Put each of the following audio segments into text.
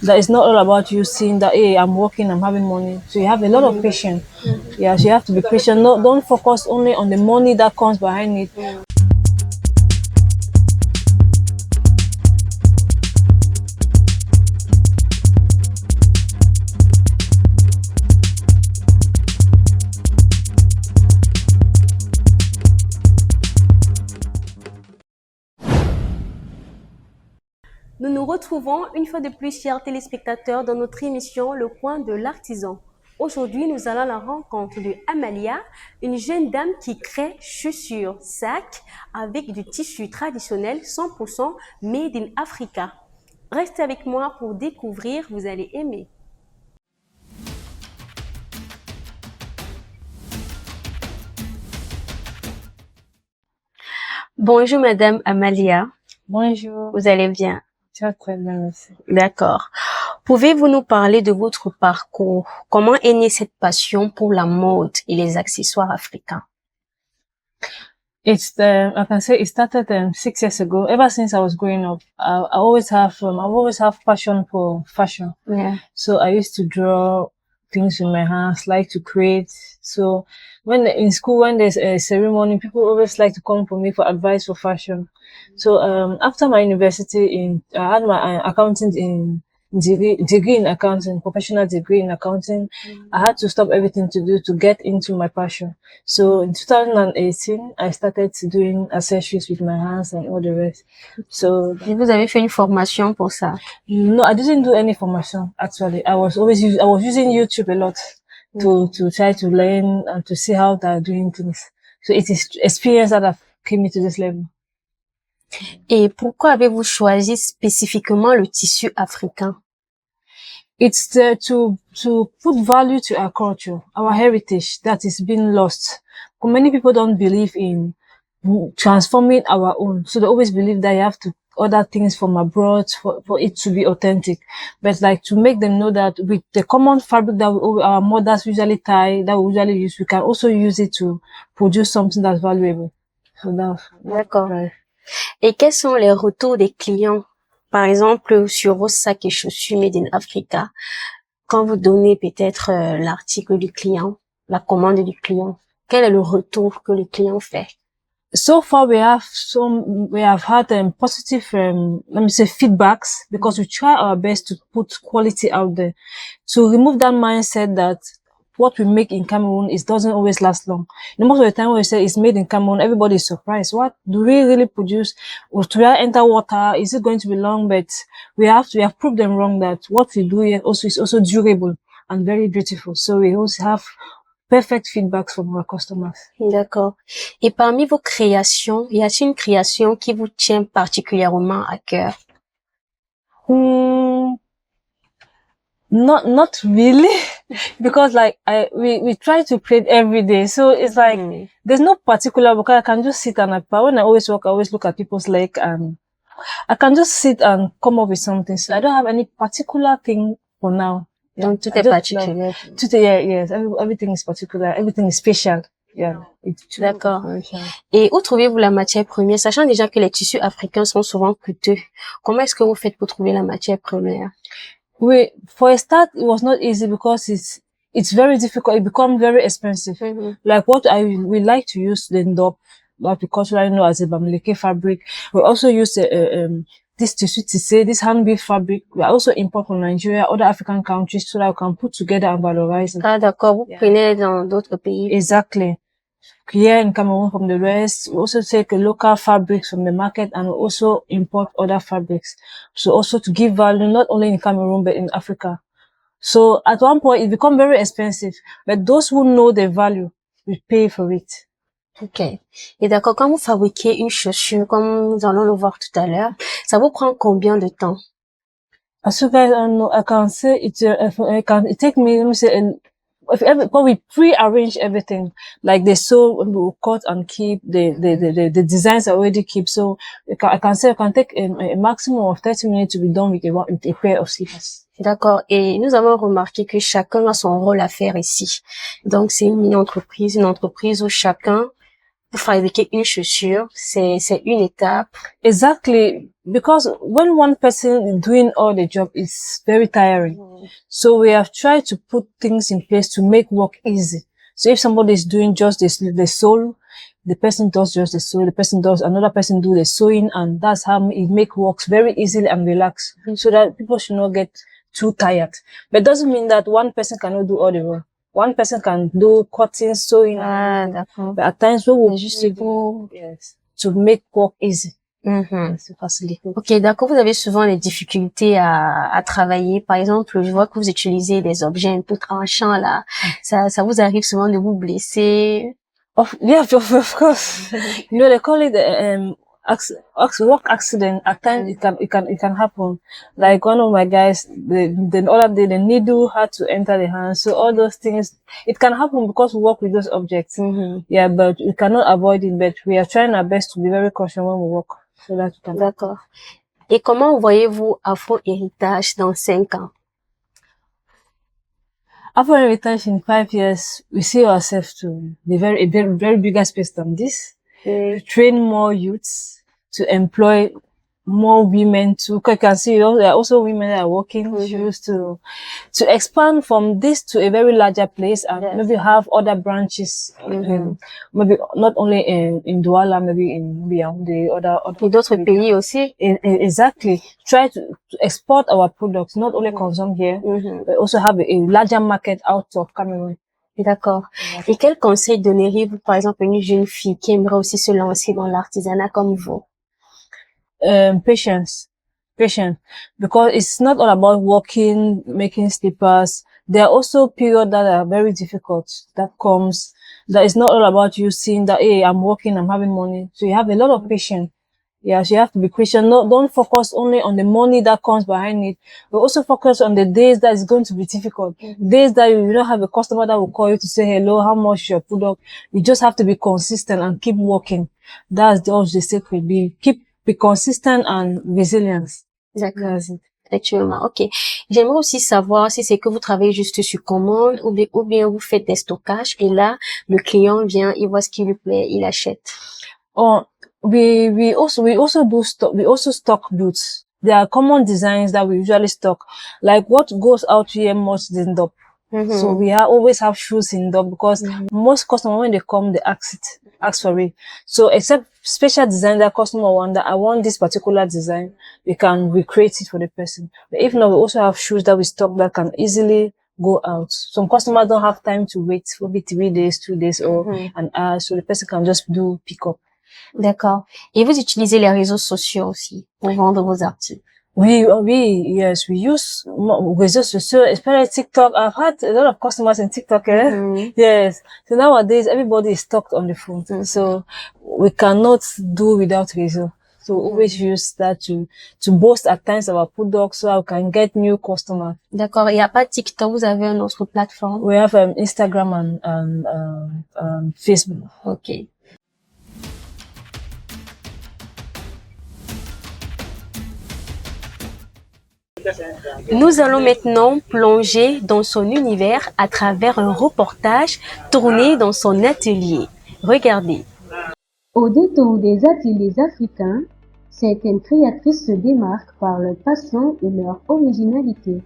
That it's not all about you seeing that, hey, I'm working, I'm having money. So you have a lot of patience. Yeah, so you have to be patient. No, don't focus only on the money that comes behind it. Nous nous retrouvons une fois de plus, chers téléspectateurs, dans notre émission Le coin de l'artisan. Aujourd'hui, nous allons à la rencontre de Amalia, une jeune dame qui crée chaussures, sacs avec du tissu traditionnel 100% made in Africa. Restez avec moi pour découvrir, vous allez aimer. Bonjour Madame Amalia. Bonjour. Vous allez bien? Très bien, merci. D'accord. Pouvez-vous nous parler de votre parcours? Comment est née cette passion pour la mode et les accessoires africains? I can say it started 6 years ago. Ever since I was growing up, I've always have passion for fashion. Yeah. So I used to draw things with my hands, like to create. So when in school, when there's a ceremony, people always like to come for me for advice for fashion. So after my university, I had my accounting degree in accounting, professional degree in accounting. I had to stop everything to do to get into my passion. So in 2018, I started doing accessories with my hands and all the rest. So Et vous avez fait une formation pour ça? no, I didn't do any formation actually. I was using YouTube a lot to try to learn and to see how they're doing things. So it is experience that have came me to this level. Et pourquoi avez-vous choisi spécifiquement le tissu africain? It's to put value to our culture, our heritage that is being lost. Many people don't believe in transforming our own. So they always believe that you have to order things from abroad for it to be authentic. But like to make them know that with the common fabric that our mothers usually tie, that we usually use, we can also use it to produce something that's valuable. So that's D'accord. right. Et quels sont les retours des clients? Par exemple, sur vos sacs et chaussures made in Africa, quand vous donnez peut-être l'article du client, la commande du client, quel est le retour que le client fait? So far, we have had positive, let me say, feedbacks because we try our best to put quality out there to remove that mindset that what we make in Cameroon doesn't always last long. Most of the time when we say it's made in Cameroon, everybody is surprised. What do we really produce? Will we enter water? Is it going to be long? But we have proved them wrong that what we do here is also durable and very beautiful. So we also have perfect feedbacks from our customers. D'accord. Et parmi vos créations, y a-t-il une création qui vous tient particulièrement à cœur? Not really, because like we try to create every day. So it's like there's no particular because I can just sit and when I always work, I always look at people's leg and I can just sit and come up with something. So I don't have any particular thing for now. Donc tout est particulier. Yes, everything is particular, everything is special. Yeah. D'accord. Et où trouvez-vous la matière première, sachant déjà que les tissus africains sont souvent coûteux? Comment est-ce que vous faites pour trouver la matière première? For a start, it was not easy because it's very difficult. It becomes very expensive. Like what we like to use the Ndop, what we culturally know as a bamileké fabric. We also use this tissu, this hand-weave fabric. We also import from Nigeria, other African countries, so that we can put together and valorize it. Ah, d'accord. Vous prenez dans d'autres pays. Exactly. Here in Cameroon from the West, we also take local fabrics from the market and we also import other fabrics. So also to give value, not only in Cameroon, but in Africa. So at one point, it become very expensive. But those who know the value will pay for it. Ok. Et d'accord, quand vous fabriquez une chaussure, comme nous allons le voir tout à l'heure, ça vous prend combien de temps? As you guys know, I can say it take me, let me say, but we pre-arrange everything. Like the sew, we will cut and keep the designs are already keep. So I can say it can take a maximum of 30 minutes to be done with a pair of slippers. D'accord. Et nous avons remarqué que chacun a son rôle à faire ici. Donc c'est une mini-entreprise, une entreprise où chacun pour fabriquer une chaussure, c'est une étape. Exactly, because when one person is doing all the job, it's very tiring. So we have tried to put things in place to make work easy. So if somebody is doing just the sole, the person does just the sole, another person do the sewing, and that's how it make works very easily and relaxed. So that people should not get too tired. But it doesn't mean that one person cannot do all the work. One person can do cutting, sewing, D'accord. but at times we will Juste pour... yes, to make work easy. Mm-hmm. Faciliter. Ok, d'accord. Vous avez souvent des difficultés à travailler. Par exemple, je vois que vous utilisez des objets un peu tranchants là. Ça vous arrive souvent de vous blesser? Yeah, of course. You know, they call it work accident. At times it can happen. Like one of my guys, the other day the needle had to enter the hand. So all those things, it can happen because we work with those objects. Yeah, but we cannot avoid it. But we are trying our best to be very cautious when we work. So that we can. D'accord. Et comment voyez-vous Afro-Héritage dans 5 ans? After heritage in 5 years, we see ourselves to be very bigger space than this. To train more youths, to employ more women too. Because you can see there are also women that are working to expand from this to a very larger place and maybe have other branches, maybe not only in Douala, maybe in the other d'autres pays aussi. Exactly. Try to export our products, not only consume here, but also have a larger market out of Cameroon. D'accord. Et quel conseil donneriez-vous, par exemple, à une jeune fille qui aimerait aussi se lancer dans l'artisanat comme vous? Patience, because it's not all about working, making slippers. There are also periods that are very difficult that is not all about you seeing that, hey, I'm working, I'm having money. So you have a lot of patience. Yeah, so you have to be patient. No, don't focus only on the money that comes behind it, but also focus on the days that is going to be difficult. Days that you don't have a customer that will call you to say, hello, how much your product? You just have to be consistent and keep working. That's the secret. Be consistent and resilient. D'accord. Actuellement, ok. J'aimerais aussi savoir si c'est que vous travaillez juste sur commande ou bien vous faites des stockages et là, le client vient, il voit ce qui lui plaît, il achète. Oh, we also do stock. We also stock boots. There are common designs that we usually stock. Like what goes out here most is Ndop. So we always have shoes in Ndop because most customers when they come, they ask for it. So except special design that customer want that I want this particular design, we can recreate it for the person. But if not, we also have shoes that we stock that can easily go out. Some customers don't have time to wait for maybe 3 days, 2 days or an hour, so the person can just do pick up. D'accord. Et vous utilisez les réseaux sociaux aussi pour vendre vos articles? Yes, we use réseaux sociaux, especially TikTok. I've had a lot of customers in TikTok, Yes. So nowadays, everybody is stuck on the phone. So we cannot do without réseaux. So always use that to boast at times our products so we can get new customers. D'accord. Il n'y a pas TikTok, vous avez une autre plateforme? We have Instagram and Facebook. Ok. Nous allons maintenant plonger dans son univers à travers un reportage tourné dans son atelier. Regardez. Au détour des ateliers africains, certaines créatrices se démarquent par leur passion et leur originalité.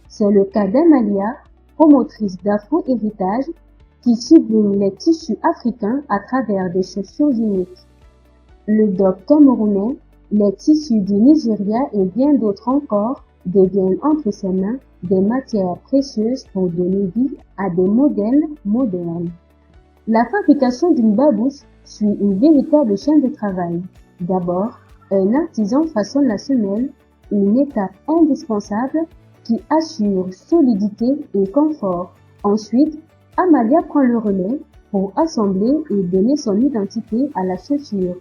C'est le cas d'Amalia, promotrice d'Afro-Héritage, qui sublime les tissus africains à travers des chaussures uniques. Le Ndop camerounais, les tissus du Nigeria et bien d'autres encore deviennent entre ses mains des matières précieuses pour donner vie à des modèles modernes. La fabrication d'une babouche suit une véritable chaîne de travail. D'abord, un artisan façonne la semelle, une étape indispensable qui assure solidité et confort. Ensuite, Amalia prend le relais pour assembler et donner son identité à la chaussure.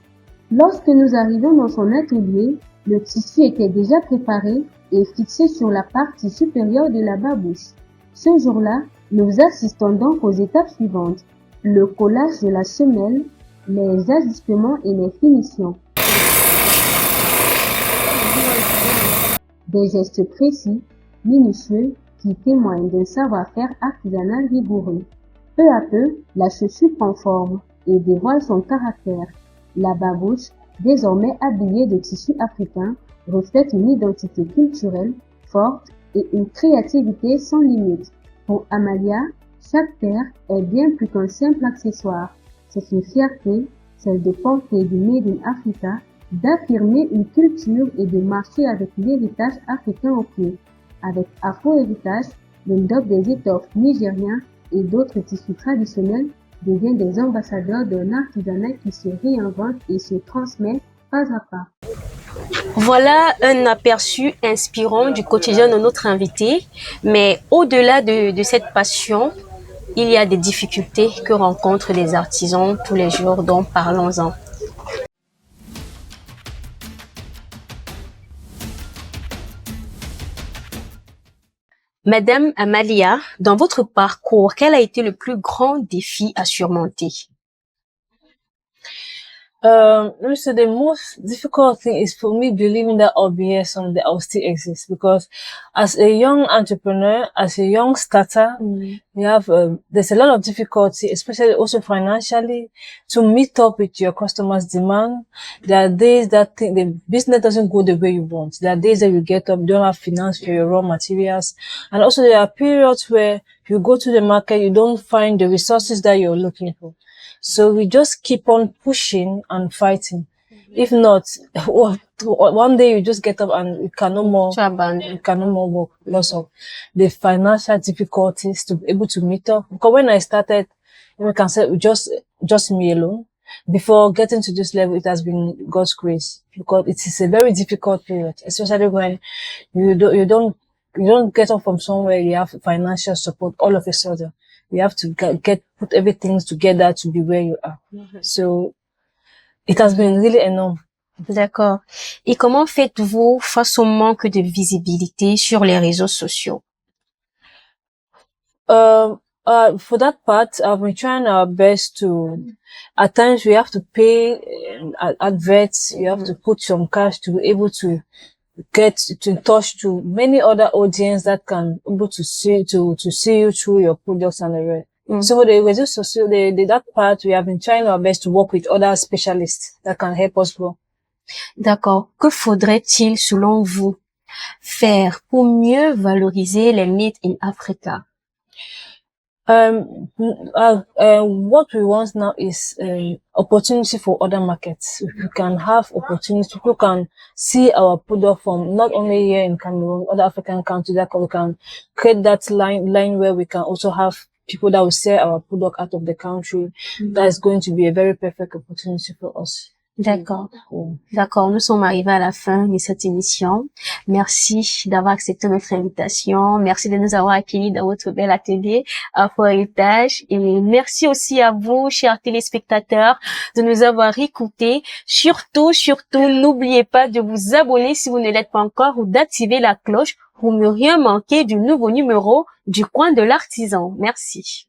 Lorsque nous arrivons dans son atelier, le tissu était déjà préparé et fixé sur la partie supérieure de la babouche. Ce jour-là, nous assistons donc aux étapes suivantes: le collage de la semelle, les ajustements et les finitions. Des gestes précis, minutieux, qui témoignent d'un savoir-faire artisanal rigoureux. Peu à peu, la chaussure prend forme. et dévoile son caractère. La babouche, désormais habillée de tissu africain, reflète une identité culturelle forte et une créativité sans limite. Pour Amalia, chaque paire est bien plus qu'un simple accessoire. C'est une fierté, celle de porter du Made in Africa, d'affirmer une culture et de marcher avec l'héritage africain au pied. Avec Afro-héritage, le Ndop des étoffes nigériens et d'autres tissus traditionnels devient des ambassadeurs d'un artisanat qui se réinvente et se transmet pas à pas. Voilà un aperçu inspirant du quotidien de notre invité, mais au-delà de cette passion, il y a des difficultés que rencontrent les artisans tous les jours, donc parlons-en. Madame Amalia, dans votre parcours, quel a été le plus grand défi à surmonter? Let me say the most difficult thing is for me believing that I'll be here someday, I'll still exist. Because as a young entrepreneur, as a young starter, you have, there's a lot of difficulty, especially also financially, to meet up with your customers' demand. There are days that the business doesn't go the way you want. There are days that you get up, you don't have finance for your raw materials. And also there are periods where you go to the market, you don't find the resources that you're looking for. So we just keep on pushing and fighting. If not, one day you just get up and you can no more work because of the financial difficulties to be able to meet up. Because when I started, we can say just me alone. Before getting to this level, it has been God's grace, because it is a very difficult period, especially when you don't get up from somewhere you have financial support all of a sudden. You have to put everything together to be where you are. So it has been really enormous. D'accord. Et comment faites-vous face au manque de visibilité sur les réseaux sociaux? For that part, I've been trying our best to, at times we have to pay adverts, you have to put some cash to be able to get to touch to many other audience that can able to see you through your products and the rest. So the réseaux sociaux, that part, we have been trying our best to work with other specialists that can help us grow. D'accord. Que faudrait-il, selon vous, faire pour mieux valoriser les Made in Africa? What we want now is opportunity for other markets. If you can have opportunity, people can see our product from not only here in Cameroon, other African countries, that we can create that line where we can also have people that will sell our product out of the country. That is going to be a very perfect opportunity for us. D'accord. D'accord. Nous sommes arrivés à la fin de cette émission. Merci d'avoir accepté notre invitation. Merci de nous avoir accueillis dans votre bel atelier Afro-héritage. Et merci aussi à vous, chers téléspectateurs, de nous avoir écoutés. Surtout, n'oubliez pas de vous abonner si vous ne l'êtes pas encore ou d'activer la cloche pour ne rien manquer du nouveau numéro du coin de l'artisan. Merci.